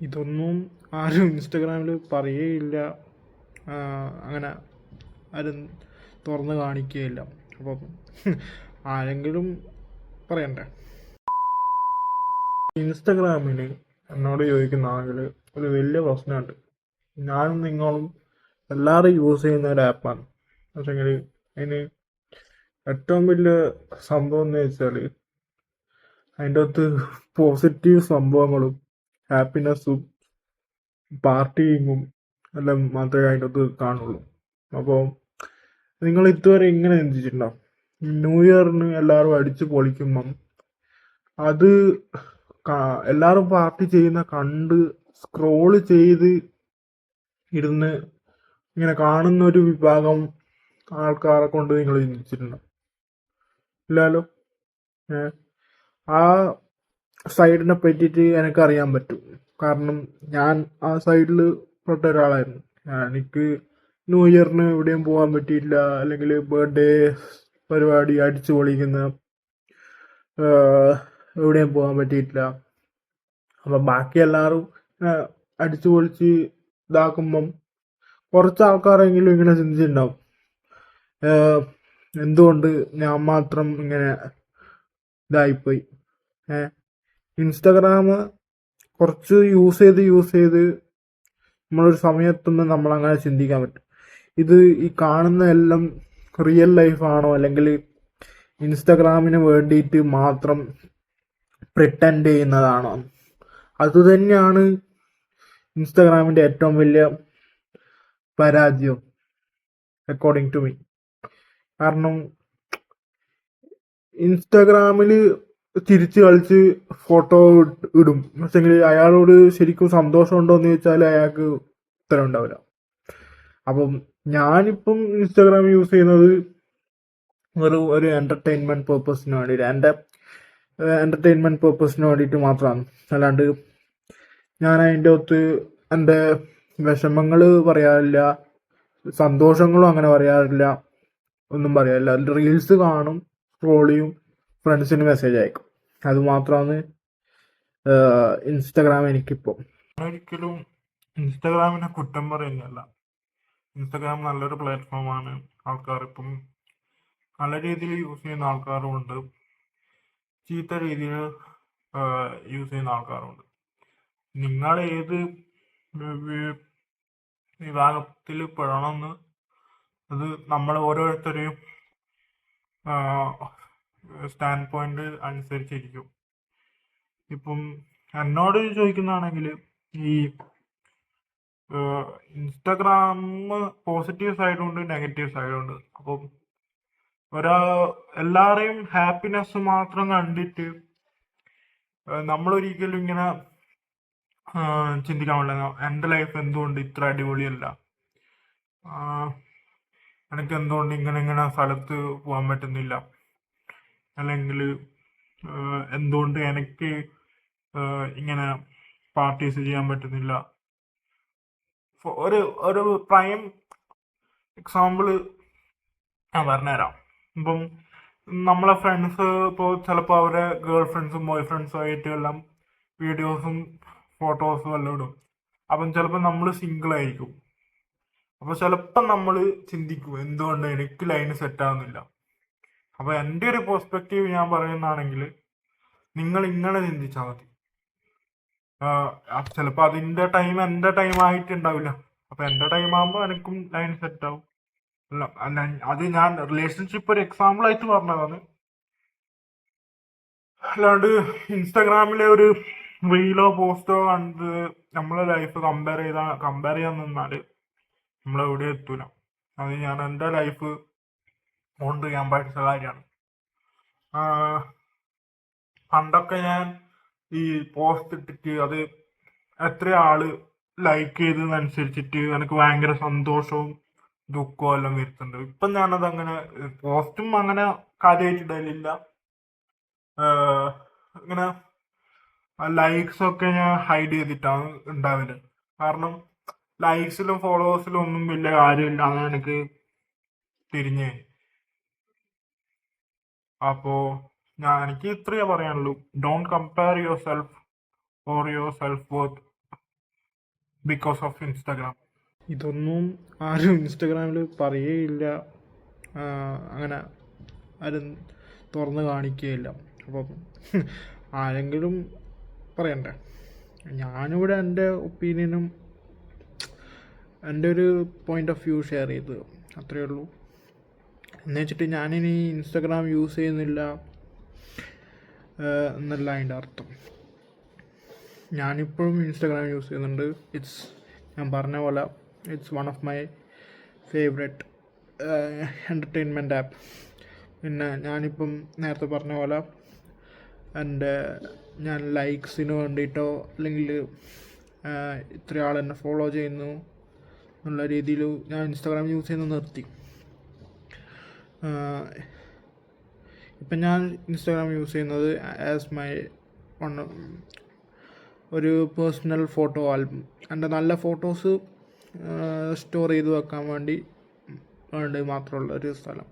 ഇതൊന്നും ആരും ഇൻസ്റ്റഗ്രാമിൽ പറയുകയില്ല. അങ്ങനെ ആരും തുറന്ന് കാണിക്കുകയില്ല. അപ്പം ആരെങ്കിലും പറയണ്ടേ? ഇൻസ്റ്റഗ്രാമിൽ എന്നോട് ചോദിക്കുന്നതാണെങ്കിൽ ഒരു വലിയ പ്രശ്നമുണ്ട്. ഞാനും നിങ്ങളും എല്ലാവരും യൂസ് ചെയ്യുന്ന ഒരു ആപ്പാണ്. പക്ഷേങ്കിൽ അതിന് ഏറ്റവും വലിയ സംഭവം എന്ന് വെച്ചാൽ അതിൻ്റെ അകത്ത് പോസിറ്റീവ് സംഭവങ്ങളും ഹാപ്പിനെസ്സും പാർട്ടിയിങ്ങും എല്ലാം മാത്രമേ അതിൻ്റെ അകത്ത് കാണുള്ളൂ. അപ്പോൾ നിങ്ങൾ ഇതുവരെ ഇങ്ങനെ ചിന്തിച്ചിട്ടുണ്ടോ? ന്യൂ ഇയറിന് എല്ലാവരും അടിച്ച് പൊളിക്കുമ്പം അത് എല്ലാവരും പാർട്ടി ചെയ്യുന്ന കണ്ട് സ്ക്രോള് ചെയ്ത് ഇരുന്ന് ഇങ്ങനെ കാണുന്ന ഒരു വിഭാഗം ആൾക്കാരെ കൊണ്ട് നിങ്ങൾ ചിന്തിച്ചിട്ടുണ്ടോ? ഇല്ലല്ലോ. ആ സൈഡിനെ പറ്റിയിട്ട് എനിക്കറിയാൻ പറ്റും. കാരണം ഞാൻ ആ സൈഡിൽ പെട്ട ഒരാളായിരുന്നു. എനിക്ക് ന്യൂ ഇയറിന് എവിടെയും പോകാൻ പറ്റിയില്ല, അല്ലെങ്കിൽ ബർത്ത്ഡേ പരിപാടി അടിച്ചു പൊളിക്കുന്ന എവിടെയും പോകാൻ പറ്റിയിട്ടില്ല. അപ്പം ബാക്കി എല്ലാവരും അടിച്ചു പൊളിച്ച് ഇതാക്കുമ്പം കുറച്ച് ആൾക്കാരെങ്കിലും ഇങ്ങനെ ചിന്തിച്ചിട്ടുണ്ടാവും, എന്തുകൊണ്ട് ഞാൻ മാത്രം ഇങ്ങനെ ഇതായിപ്പോയി. ഇൻസ്റ്റഗ്രാം കുറച്ച് യൂസ് ചെയ്ത് നമ്മളൊരു സമയത്തൊന്നും നമ്മളങ്ങനെ ചിന്തിക്കാൻ പറ്റും, ഇത് ഈ കാണുന്ന എല്ലാം റിയൽ ലൈഫാണോ, അല്ലെങ്കിൽ ഇൻസ്റ്റഗ്രാമിന് വേണ്ടിയിട്ട് മാത്രം പ്രിറ്റൻഡ് ചെയ്യുന്നതാണോ? അതുതന്നെയാണ് ഇൻസ്റ്റഗ്രാമിൻ്റെ ഏറ്റവും വലിയ പരാജയം, അക്കോർഡിംഗ് ടു മീ. കാരണം ഇൻസ്റ്റഗ്രാമിൽ ചിരിച്ച് കളിച്ച് ഫോട്ടോ ഇടും, പക്ഷെങ്കിൽ അയാളോട് ശരിക്കും സന്തോഷമുണ്ടോ എന്ന് ചോദിച്ചാൽ അയാൾക്ക് ഉത്തരം ഉണ്ടാവില്ല. അപ്പം ഞാനിപ്പം ഇൻസ്റ്റാഗ്രാം യൂസ് ചെയ്യുന്നത് ഒരു എൻ്റർടൈൻമെൻറ്റ് പേർപ്പസിന് വേണ്ടിയിട്ട്, എൻ്റെ എൻ്റർടൈൻമെൻറ്റ് പേർപ്പസിന് വേണ്ടിയിട്ട് മാത്രമാണ്. അല്ലാണ്ട് ഞാൻ അതിൻ്റെ അകത്ത് എൻ്റെ വിഷമങ്ങൾ പറയാറില്ല, സന്തോഷങ്ങളും അങ്ങനെ പറയാറില്ല, ഒന്നും പറയാറില്ല. റീൽസ് കാണും, സ്ക്രോൾ ചെയ്യും, ഫ്രണ്ട്സിന് മെസ്സേജ് അയക്കും. അതുമാത്രമാണ് ഇൻസ്റ്റഗ്രാം എനിക്കിപ്പോൾ. ഒരിക്കലും ഇൻസ്റ്റഗ്രാമിനെ കുറ്റം പറയുന്നതല്ല. ഇൻസ്റ്റഗ്രാം നല്ലൊരു പ്ലാറ്റ്ഫോമാണ്. ആൾക്കാർ ഇപ്പം നല്ല രീതിയിൽ യൂസ് ചെയ്യുന്ന ആൾക്കാരുമുണ്ട്, ചീത്ത രീതിയിൽ യൂസ് ചെയ്യുന്ന ആൾക്കാരുമുണ്ട്. നിങ്ങൾ ഏത് വിഭാഗത്തിൽ പെടണമെന്ന് അത് നമ്മൾ ഓരോരുത്തരെയും സ്റ്റാൻഡ് പോയിന്റ് അനുസരിച്ചിരിക്കും. ഇപ്പം എന്നോട് ചോദിക്കുന്നതാണെങ്കിൽ ഈ ഇൻസ്റ്റഗ്രാം പോസിറ്റീവ് സൈഡുണ്ട്, നെഗറ്റീവ് സൈഡുണ്ട്. അപ്പം എല്ലാവരെയും ഹാപ്പിനെസ് മാത്രം കണ്ടിട്ട് നമ്മളൊരിക്കലും ഇങ്ങനെ ചിന്തിക്കാൻ പാടില്ല, എൻ്റെ ലൈഫ് എന്തുകൊണ്ട് ഇത്ര അടിപൊളിയല്ല, എനിക്ക് എന്തുകൊണ്ട് ഇങ്ങനെ സ്ഥലത്ത് പോകാൻ പറ്റുന്നില്ല, അല്ലെങ്കിൽ എന്തുകൊണ്ട് എനിക്ക് ഇങ്ങനെ പാർട്ടീസ് ചെയ്യാൻ പറ്റുന്നില്ല. ഒരു പ്രൈം എക്സാമ്പിൾ ഞാൻ പറഞ്ഞുതരാം. ഇപ്പം നമ്മളെ ഫ്രണ്ട്സ് ഇപ്പോൾ ചിലപ്പോൾ അവരെ ഗേൾ ഫ്രണ്ട്സും ബോയ് ഫ്രണ്ട്സും ആയിട്ട് എല്ലാം വീഡിയോസും ഫോട്ടോസും എല്ലാം ഇടും. അപ്പം ചിലപ്പോൾ നമ്മൾ സിംഗിൾ ആയിരിക്കും. അപ്പോൾ ചിലപ്പോൾ നമ്മൾ ചിന്തിക്കും, എന്തുകൊണ്ട് എനിക്ക് ലൈന് സെറ്റ് ആവുന്നില്ല. അപ്പോൾ എൻ്റെ ഒരു പെർസ്പെക്റ്റീവ് ഞാൻ പറയുന്നതാണെങ്കിൽ, നിങ്ങൾ ഇങ്ങനെ ചിന്തിച്ചാൽ മതി. ചിലപ്പോൾ അതിൻ്റെ ടൈം എൻ്റെ ടൈം ആയിട്ടുണ്ടാവില്ല. അപ്പോൾ എൻ്റെ ടൈം ആകുമ്പോൾ എനിക്കും ലൈൻ സെറ്റ് ആവും. അല്ല, അത് ഞാൻ റിലേഷൻഷിപ്പ് ഒരു എക്സാമ്പിൾ ആയിട്ട് പറഞ്ഞതാണ്. അല്ലാണ്ട് ഇൻസ്റ്റാഗ്രാമിലെ ഒരു റീലോ പോസ്റ്റോ കണ്ട് നമ്മളെ ലൈഫ് കമ്പയർ ചെയ്യാൻ നിന്നാൽ നമ്മളെവിടെ എത്തൂല. അത് ഞാൻ എൻ്റെ ലൈഫ് കൊണ്ട് ഞാൻ പഠിച്ച കാര്യമാണ്. പണ്ടൊക്കെ ഞാൻ ഈ പോസ്റ്റ് ഇട്ടിട്ട് അത് എത്ര ആള് ലൈക്ക് ചെയ്തതനുസരിച്ചിട്ട് എനിക്ക് ഭയങ്കര സന്തോഷവും ദുഃഖവും എല്ലാം വരുത്തുന്നുണ്ട്. ഇപ്പം ഞാനത് അങ്ങനെ പോസ്റ്റും അങ്ങനെ കാര്യമായിട്ട് ഇടലില്ല. ഇങ്ങനെ ലൈക്സ് ഒക്കെ ഞാൻ ഹൈഡ് ചെയ്തിട്ടാണ് ഉണ്ടാവല്. കാരണം ലൈക്സിലും ഫോളോവേഴ്സിലും ഒന്നും വലിയ കാര്യമില്ല എന്ന് എനിക്ക് തിരിഞ്ഞ്. അപ്പോൾ എനിക്ക് ഇത്രയേ പറയാനുള്ളൂ. Don't compare your self or your self worth because of Instagram. ഇതൊന്നും ആരും ഇൻസ്റ്റഗ്രാമിൽ പറയുകയില്ല, അങ്ങനെ ആരും തുറന്ന് കാണിക്കുകയില്ല. അപ്പം ആരെങ്കിലും പറയണ്ടേ. ഞാനിവിടെ എൻ്റെ ഒപ്പീനിയനും എൻ്റെ ഒരു പോയിൻ്റ് ഓഫ് വ്യൂ ഷെയർ ചെയ്ത്, അത്രയേ ഉള്ളൂ. എന്ന് വെച്ചിട്ട് ഞാനിനി ഇൻസ്റ്റഗ്രാം യൂസ് ചെയ്യുന്നില്ല എന്നല്ല അതിൻ്റെ അർത്ഥം. ഞാനിപ്പോഴും ഇൻസ്റ്റഗ്രാം യൂസ് ചെയ്യുന്നുണ്ട്. ഞാൻ പറഞ്ഞ പോലെ it's one of my favourite entertainment app. പിന്നെ ഞാനിപ്പം നേരത്തെ പറഞ്ഞ പോലെ ഞാൻ ലൈക്സിന് വേണ്ടിയിട്ടോ അല്ലെങ്കിൽ ഇത്ര ആൾ എന്നെ ഫോളോ ചെയ്യുന്നു എന്നുള്ള രീതിയിൽ ഞാൻ ഇൻസ്റ്റാഗ്രാം യൂസ് ചെയ്യുന്നത് നിർത്തി. ഇപ്പം ഞാൻ ഇൻസ്റ്റാഗ്രാം യൂസ് ചെയ്യുന്നത് ആസ് മൈ ഒരു പേഴ്സണൽ ഫോട്ടോ ആൽബം. എൻ്റെ നല്ല ഫോട്ടോസ് സ്റ്റോർ ചെയ്ത് വെക്കാൻ വേണ്ടി മാത്രമുള്ള ഒരു സ്ഥലം.